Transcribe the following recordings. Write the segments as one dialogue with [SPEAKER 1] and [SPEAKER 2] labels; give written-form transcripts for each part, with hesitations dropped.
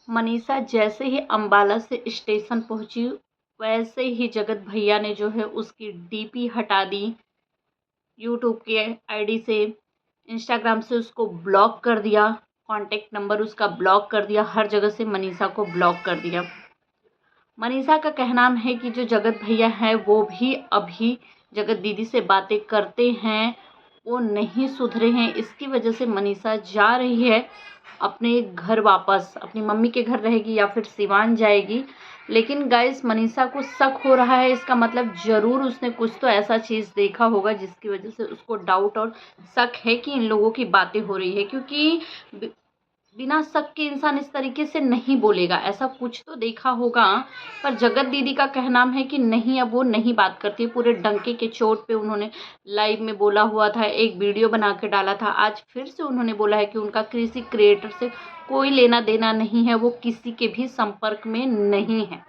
[SPEAKER 1] मनीषा जैसे ही अम्बाला से स्टेशन पहुंची, वैसे ही जगत भैया ने जो है उसकी डीपी हटा दी। यूट्यूब के आईडी से, इंस्टाग्राम से उसको ब्लॉक कर दिया, कॉन्टेक्ट नंबर उसका ब्लॉक कर दिया, हर जगह से मनीषा को ब्लॉक कर दिया। मनीषा का कहना है कि जो जगत भैया हैं वो भी अभी जगत दीदी से बातें करते हैं, वो नहीं सुधरे हैं। इसकी वजह से मनीषा जा रही है अपने घर वापस, अपनी मम्मी के घर रहेगी या फिर सिवान जाएगी। लेकिन गाइस, मनीषा को शक हो रहा है, इसका मतलब ज़रूर उसने कुछ तो ऐसा चीज़ देखा होगा जिसकी वजह से उसको डाउट और शक है कि इन लोगों की बातें हो रही है। क्योंकि बिना शक के इंसान इस तरीके से नहीं बोलेगा, ऐसा कुछ तो देखा होगा। पर जगत दीदी का कहना है कि नहीं, अब वो नहीं बात करती है। पूरे डंके के चोट पे उन्होंने लाइव में बोला हुआ था, एक वीडियो बना के डाला था। आज फिर से उन्होंने बोला है कि उनका किसी क्रिएटर से कोई लेना देना नहीं है, वो किसी के भी संपर्क में नहीं है।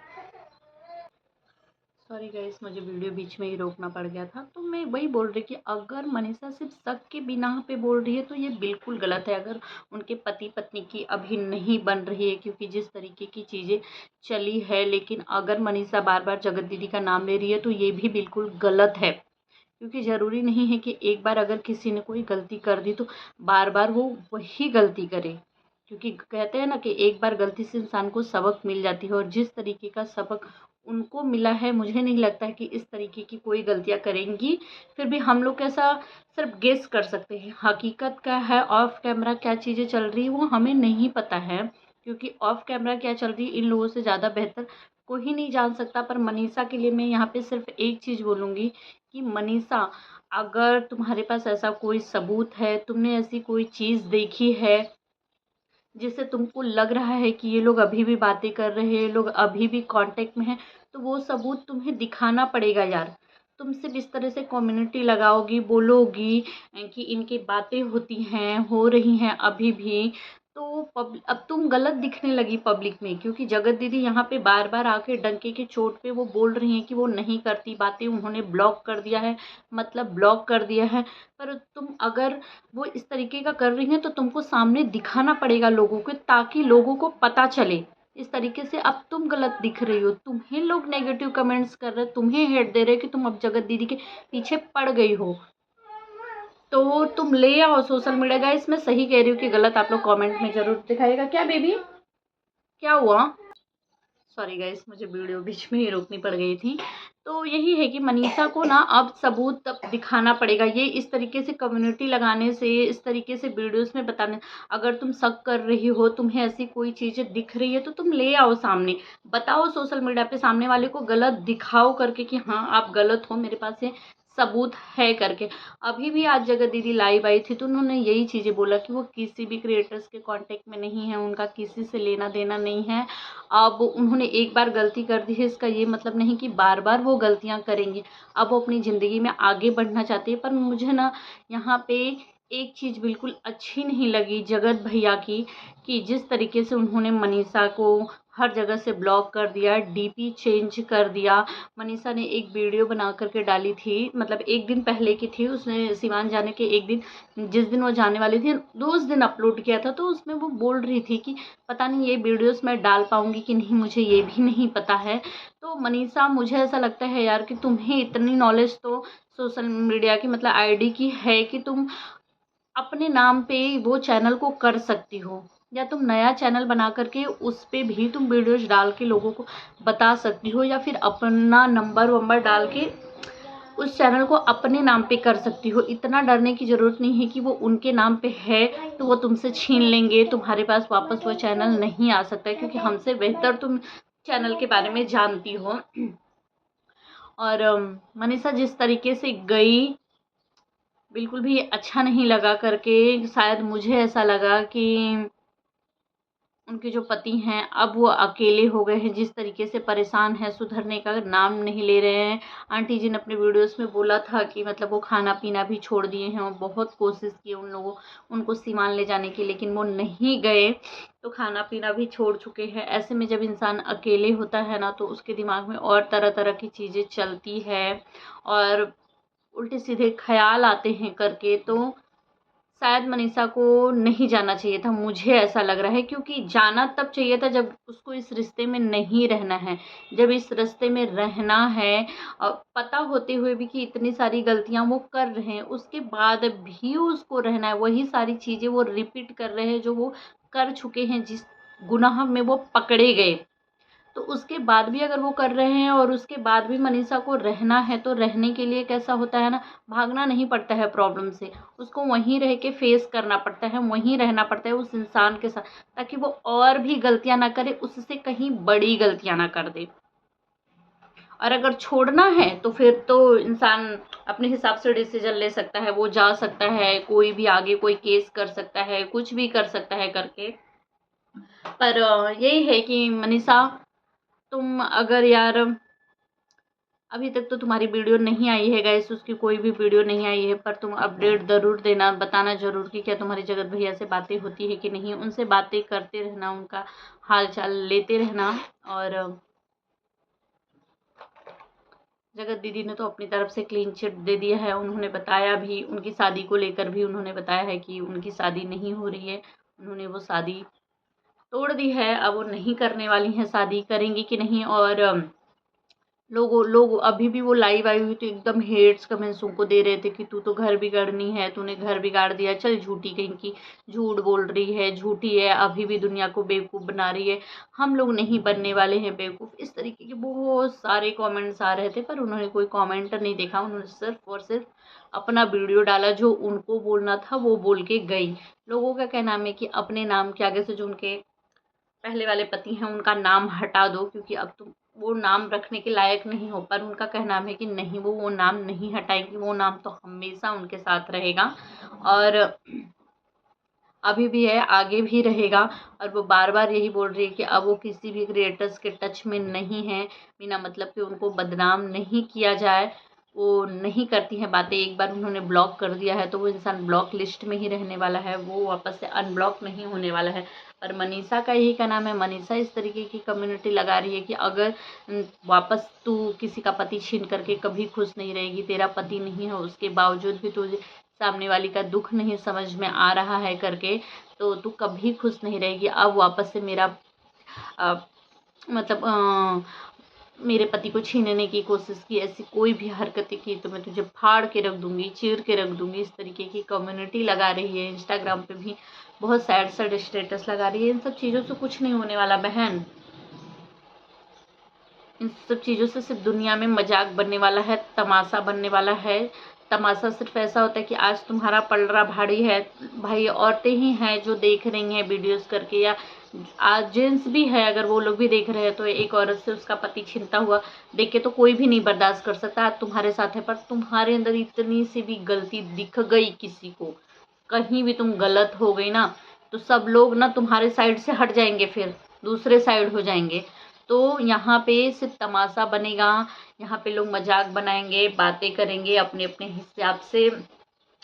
[SPEAKER 1] सॉरी गाइस, मुझे वीडियो बीच में ही रोकना पड़ गया था। तो मैं वही बोल रही कि अगर मनीषा सिर्फ शक के बिना पे बोल रही है तो ये बिल्कुल गलत है। अगर उनके पति पत्नी की अभी नहीं बन रही है, क्योंकि जिस तरीके की चीज़ें चली है, लेकिन अगर मनीषा बार बार जगत दीदी का नाम ले रही है तो ये भी बिल्कुल गलत है। क्योंकि ज़रूरी नहीं है कि एक बार अगर किसी ने कोई गलती कर दी तो बार बार वो वही गलती करे। क्योंकि कहते हैं ना कि एक बार गलती से इंसान को सबक मिल जाती है, और जिस तरीके का सबक उनको मिला है, मुझे नहीं लगता है कि इस तरीके की कोई गलतियां करेंगी। फिर भी हम लोग ऐसा सिर्फ गेस कर सकते हैं, हकीकत क्या है, ऑफ कैमरा क्या चीज़ें चल रही है वो हमें नहीं पता है। क्योंकि ऑफ कैमरा क्या चल रही है इन लोगों से ज़्यादा बेहतर कोई नहीं जान सकता। पर मनीषा के लिए मैं यहाँ पे सिर्फ एक चीज़ बोलूँगी कि मनीषा, अगर तुम्हारे पास ऐसा कोई सबूत है, तुमने ऐसी कोई चीज़ देखी है जिससे तुमको लग रहा है कि ये लोग अभी भी बातें कर रहे हैं, ये लोग अभी भी कांटेक्ट में हैं, तो वो सबूत तुम्हें दिखाना पड़ेगा यार। तुम सिर्फ इस तरह से कम्युनिटी लगाओगी, बोलोगी कि इनकी बातें होती हैं, हो रही हैं अभी भी, तो अब तुम गलत दिखने लगी पब्लिक में। क्योंकि जगत दीदी यहाँ पे बार बार आके डंके के चोट पे वो बोल रही हैं कि वो नहीं करती बातें, उन्होंने ब्लॉक कर दिया है, मतलब ब्लॉक कर दिया है। पर तुम अगर वो इस तरीके का कर रही हैं तो तुमको सामने दिखाना पड़ेगा लोगों को, ताकि लोगों को पता चले। इस तरीके से अब तुम गलत दिख रही हो, तुम्हें लोग नेगेटिव कमेंट्स कर रहे हैं, तुम्हें हेट दे रहे हैं कि तुम अब जगत दीदी के पीछे पड़ गई हो। तो तुम ले आओ सोशल मीडिया। गाइस, मैं सही कह रही हूँ कि गलत, आप लोग कमेंट में जरूर दिखाइएगा। क्या बेबी, क्या हुआ? सॉरी गाइस, मुझे वीडियो बीच में ही रोकनी पड़ गई थी। तो यही है कि मनीषा को ना अब सबूत अब दिखाना पड़ेगा। ये इस तरीके से कम्युनिटी लगाने से, इस तरीके से वीडियोस में बताने, अगर तुम शक कर रही हो, तुम्हें ऐसी कोई चीज़ें दिख रही है तो तुम ले आओ सामने, बताओ सोशल मीडिया पे, सामने वाले को गलत दिखाओ करके कि हाँ आप गलत हो, मेरे पास ये सबूत है करके। अभी भी आज जगत दीदी लाइव आई थी तो उन्होंने यही चीज़ें बोला कि वो किसी भी क्रिएटर्स के कांटेक्ट में नहीं है, उनका किसी से लेना देना नहीं है। अब उन्होंने एक बार गलती कर दी है, इसका ये मतलब नहीं कि बार बार वो गलतियां करेंगी। अब वो अपनी ज़िंदगी में आगे बढ़ना चाहती है। पर मुझे ना यहाँ पे एक चीज़ बिल्कुल अच्छी नहीं लगी जगत भैया की, कि जिस तरीके से उन्होंने मनीषा को हर जगह से ब्लॉक कर दिया, डीपी चेंज कर दिया। मनीषा ने एक वीडियो बना करके डाली थी, मतलब एक दिन पहले की थी, उसने सिवान जाने के एक दिन, जिस दिन वो जाने वाली थी उस दिन अपलोड किया था। तो उसमें वो बोल रही थी कि पता नहीं ये वीडियोस मैं डाल पाऊंगी कि नहीं, मुझे ये भी नहीं पता है। तो मनीषा, मुझे ऐसा लगता है यार कि तुम्हें इतनी नॉलेज तो सोशल मीडिया की, मतलब आईडी की है, कि तुम अपने नाम पे वो चैनल को कर सकती हो, या तुम नया चैनल बना करके उस पे भी तुम वीडियोज डाल के लोगों को बता सकती हो, या फिर अपना नंबर वंबर डाल के उस चैनल को अपने नाम पे कर सकती हो। इतना डरने की ज़रूरत नहीं है कि वो उनके नाम पे है तो वो तुमसे छीन लेंगे, तुम्हारे पास वापस वो चैनल नहीं आ सकता है। क्योंकि हमसे बेहतर तुम चैनल के बारे में जानती हो। और मनीषा जिस तरीके से गई, बिल्कुल भी अच्छा नहीं लगा करके। शायद मुझे ऐसा लगा कि उनके जो पति हैं अब वो अकेले हो गए हैं, जिस तरीके से परेशान है, सुधरने का नाम नहीं ले रहे हैं। आंटी जी ने अपने वीडियोस में बोला था कि मतलब वो खाना पीना भी छोड़ दिए हैं, और बहुत कोशिश की उनको सिवान ले जाने की, लेकिन वो नहीं गए, तो खाना पीना भी छोड़ चुके हैं। ऐसे में जब इंसान अकेले होता है ना, तो उसके दिमाग में और तरह तरह की चीज़ें चलती है और उल्टे सीधे ख्याल आते हैं करके। तो शायद मनीषा को नहीं जाना चाहिए था, मुझे ऐसा लग रहा है, क्योंकि जाना तब चाहिए था जब उसको इस रिश्ते में नहीं रहना है, जब इस रिश्ते में रहना है। पता होते हुए भी कि इतनी सारी गलतियां वो कर रहे हैं, उसके बाद भी उसको रहना है, वही सारी चीज़ें वो रिपीट कर रहे हैं जो वो कर चुके हैं, जिस गुनाह में वो पकड़े गए। तो उसके बाद भी अगर वो कर रहे हैं और उसके बाद भी मनीषा को रहना है, तो रहने के लिए कैसा होता है ना, भागना नहीं पड़ता है प्रॉब्लम से, उसको वहीं रह के फेस करना पड़ता है, वहीं रहना पड़ता है उस इंसान के साथ, ताकि वो और भी गलतियां ना करे, उससे कहीं बड़ी गलतियां ना कर दे। और अगर छोड़ना है तो फिर तो इंसान अपने हिसाब से डिसीजन ले सकता है, वो जा सकता है, कोई भी आगे कोई केस कर सकता है, कुछ भी कर सकता है करके। पर यही है कि मनीषा, तुम अगर यार, अभी तक तो तुम्हारी वीडियो नहीं आई है गाइस, उसकी कोई भी वीडियो नहीं आई है, पर तुम अपडेट ज़रूर देना, बताना ज़रूर कि क्या तुम्हारी जगत भैया से बातें होती है कि नहीं, उनसे बातें करते रहना, उनका हाल चाल लेते रहना। और जगत दीदी ने तो अपनी तरफ से क्लीन चिट दे दिया है, उन्होंने बताया भी, उनकी शादी को लेकर भी उन्होंने बताया है कि उनकी शादी नहीं हो रही है, उन्होंने वो शादी तोड़ दी है, अब वो नहीं करने वाली हैं शादी, करेंगी कि नहीं। और लोग अभी भी वो लाइव आई हुई तो एकदम हेट्स कमेंट्स उनको दे रहे थे कि तू तो घर बिगाड़नी है, तूने घर बिगाड़ दिया, चल झूठी कहीं की, झूठ बोल रही है, झूठी है, अभी भी दुनिया को बेवकूफ़ बना रही है, हम लोग नहीं बनने वाले हैं बेवकूफ़। इस तरीके के बहुत सारे कमेंट्स आ रहे थे, पर उन्होंने कोई कमेंट नहीं देखा, उन्होंने सिर्फ और सिर्फ अपना वीडियो डाला, जो उनको बोलना था वो बोल के गई। लोगों का कहना है कि अपने नाम के आगे से जो उनके पहले वाले पति हैं उनका नाम हटा दो, क्योंकि अब तुम वो नाम रखने के लायक नहीं हो। पर उनका कहना है कि नहीं, वो नाम नहीं हटाएगी, वो नाम तो हमेशा उनके साथ रहेगा, और अभी भी है, आगे भी रहेगा। और वो बार बार यही बोल रही है कि अब वो किसी भी क्रिएटर्स के टच में नहीं है, बिना मतलब कि उनको बदनाम नहीं किया जाए, वो नहीं करती हैं बातें। एक बार उन्होंने ब्लॉक कर दिया है तो वो इंसान ब्लॉक लिस्ट में ही रहने वाला है, वो वापस से अनब्लॉक नहीं होने वाला है। पर मनीषा का यही का नाम है, मनीषा इस तरीके की कम्युनिटी लगा रही है कि अगर वापस तू किसी का पति छीन करके कभी खुश नहीं रहेगी, तेरा पति नहीं है उसके बावजूद भी तुझे सामने वाली का दुख नहीं समझ में आ रहा है करके, तो तू कभी खुश नहीं रहेगी। अब वापस से मेरा अ, मतलब मेरे पति को छीनने की कोशिश की, ऐसी कोई भी हरकतें की तो मैं तुझे फाड़ के रख दूंगी, चीर के रख दूंगी, इस तरीके की कम्युनिटी लगा रही है। इंस्टाग्राम पे भी बहुत सैड सैड स्टेटस लगा रही है। इन सब चीज़ों से कुछ नहीं होने वाला बहन, इन सब चीज़ों से सिर्फ दुनिया में मजाक बनने वाला है, तमाशा बनने वाला है। तमाशा सिर्फ ऐसा होता है कि आज तुम्हारा पलड़ा भारी है, भाई औरतें ही हैं जो देख रही हैं वीडियोस करके, या आज जेंट्स भी है, अगर वो लोग भी देख रहे हैं, तो एक औरत से उसका पति छीनता हुआ देख के तो कोई भी नहीं बर्दाश्त कर सकता। आज तुम्हारे साथ है, पर तुम्हारे अंदर इतनी सी भी गलती दिख गई किसी को, कहीं भी तुम गलत हो गई ना, तो सब लोग ना तुम्हारे साइड से हट जाएंगे, फिर दूसरे साइड हो जाएंगे। तो यहाँ पे सिर्फ तमाशा बनेगा, यहाँ पे लोग मजाक बनाएंगे, बातें करेंगे, अपने अपने हिसाब से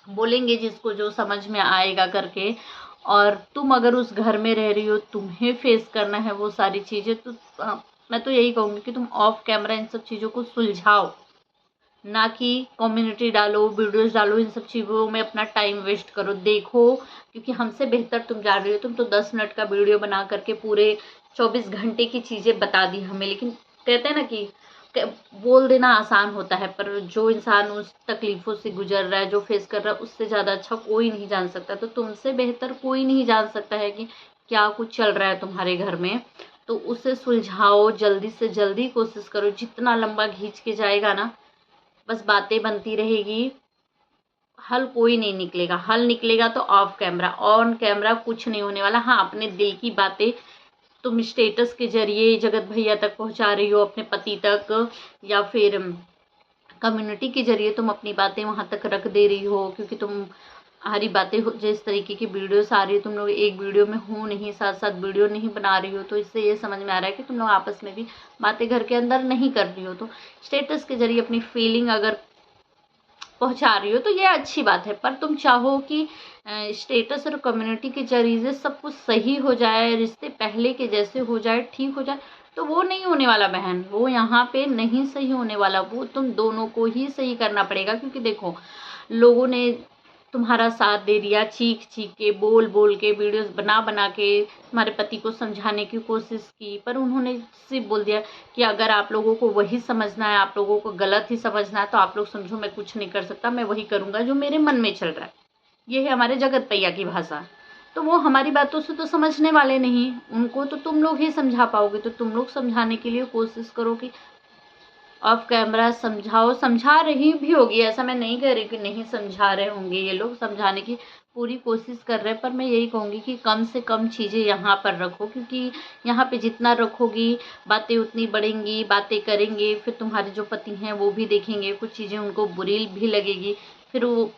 [SPEAKER 1] बोलेंगे जिसको जो समझ में आएगा करके। और तुम अगर उस घर में रह रही हो, तुम्हें फेस करना है वो सारी चीज़ें, तो मैं तो यही कहूँगी कि तुम ऑफ कैमरा इन सब चीज़ों को सुलझाओ, ना कि कम्युनिटी डालो, वीडियोस डालो, इन सब चीज़ों में अपना टाइम वेस्ट करो। देखो, क्योंकि हमसे बेहतर तुम जान रही हो, तुम तो 10 मिनट का वीडियो बना करके पूरे 24 घंटे की चीज़ें बता दी हमें। लेकिन कहते हैं ना कि बोल देना आसान होता है, पर जो इंसान उस तकलीफ़ों से गुजर रहा है, जो फेस कर रहा है, उससे ज़्यादा अच्छा कोई नहीं जान सकता। तो तुमसे बेहतर कोई नहीं जान सकता है कि क्या कुछ चल रहा है तुम्हारे घर में। तो उसे सुलझाओ, जल्दी से जल्दी कोशिश करो। जितना लंबा खींच के जाएगा ना, बस बातें बनती रहेगी, हल कोई नहीं निकलेगा। हल निकलेगा तो ऑफ कैमरा, ऑन कैमरा कुछ नहीं होने वाला। हाँ, अपने दिल की बातें तुम स्टेटस के जरिए जगत भैया तक पहुंचा रही हो, अपने पति तक, या फिर कम्युनिटी के जरिए तुम अपनी बातें वहां तक रख दे रही हो, क्योंकि तुम हरी बातें हो, जिस तरीके की वीडियोस आ रही है, तुम लोग एक वीडियो में हो नहीं, साथ साथ वीडियो नहीं बना रही हो, तो इससे ये समझ में आ रहा है कि तुम लोग आपस में भी बातें घर के अंदर नहीं कर रही हो। तो स्टेटस के जरिए अपनी फीलिंग अगर पहुंचा रही हो तो ये अच्छी बात है। पर तुम चाहो कि स्टेटस और कम्युनिटी के जरिए सब कुछ सही हो जाए, रिश्ते पहले के जैसे हो जाए, ठीक हो जाए, तो वो नहीं होने वाला बहन, वो यहाँ पे नहीं सही होने वाला। वो तुम दोनों को ही सही करना पड़ेगा, क्योंकि देखो, लोगों ने तुम्हारा साथ दे दिया, चीख-चीख के, बोल-बोल के, वीडियोज़ बना-बना के तुम्हारे पति को समझाने की कोशिश की, पर उन्होंने सिर्फ़ बोल दिया कि अगर आप लोगों को वही समझना है, आप लोगों को गलत ही समझना है, तो आप लोग समझो, मैं कुछ नहीं कर सकता, मैं वही करूँगा जो मेरे मन में चल रहा है। ये है हमारे जगत भैया की भाषा। तो वो हमारी बातों से तो समझने वाले नहीं, उनको तो तुम लोग ही समझा पाओगे, तो तुम लोग समझाने के लिए कोशिश करो कि ऑफ कैमरा समझाओ। समझा रही भी होगी, ऐसा मैं नहीं कह रही कि नहीं समझा रहे होंगे, ये लोग समझाने की पूरी कोशिश कर रहे हैं, पर मैं यही कहूँगी कि कम से कम चीज़ें यहाँ पर रखो, क्योंकि यहाँ पे जितना रखोगी बातें उतनी बढ़ेंगी, बातें करेंगे, फिर तुम्हारे जो पति हैं वो भी देखेंगे, कुछ चीज़ें उनको बुरी भी लगेगी, फिर वो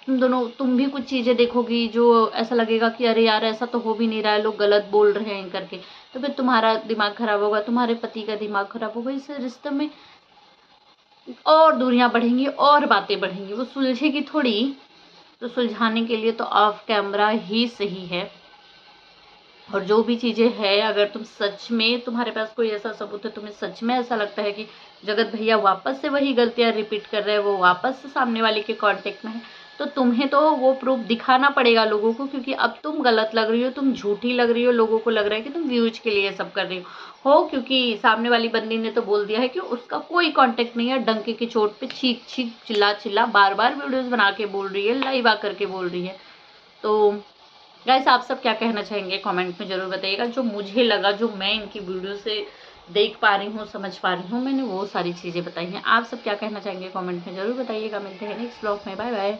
[SPEAKER 1] तुम भी कुछ चीज़ें देखोगी जो ऐसा लगेगा कि अरे यार, ऐसा तो हो भी नहीं रहा है, लोग गलत बोल रहे हैं करके, तो फिर तुम्हारा दिमाग खराब होगा, तुम्हारे पति का दिमाग खराब होगा, इस रिश्ते में और दूरियां बढ़ेंगी और बातें बढ़ेंगी, वो सुलझेगी थोड़ी। तो सुलझाने के लिए तो ऑफ कैमरा ही सही है। और जो भी चीज़ें है, अगर तुम सच में, तुम्हारे पास कोई ऐसा सबूत है, तुम्हें सच में ऐसा लगता है कि जगत भैया वापस से वही गलतियां रिपीट कर रहे हैं, वो वापस से सामने वाले के कांटेक्ट में है, तो तुम्हें तो वो प्रूफ दिखाना पड़ेगा लोगों को, क्योंकि अब तुम गलत लग रही हो, तुम झूठी लग रही हो, लोगों को लग रहा है कि तुम व्यूज के लिए सब कर रही हो, क्योंकि सामने वाली बंदी ने तो बोल दिया है कि उसका कोई कांटेक्ट नहीं है, डंके की चोट पे चीख चीख चिल्ला चिल्ला बार बार वीडियोज बना के बोल रही है, लाइव आकर के बोल रही है। तो गाइस, आप सब क्या कहना चाहेंगे कमेंट में ज़रूर बताइएगा। जो मुझे लगा, जो मैं इनकी वीडियो से देख पा रही हूँ, समझ पा रही हूँ, मैंने वो सारी चीज़ें बताई हैं। आप सब क्या कहना चाहेंगे कमेंट में ज़रूर बताइएगा। मिलते हैं नेक्स्ट ब्लॉग में। Bye bye.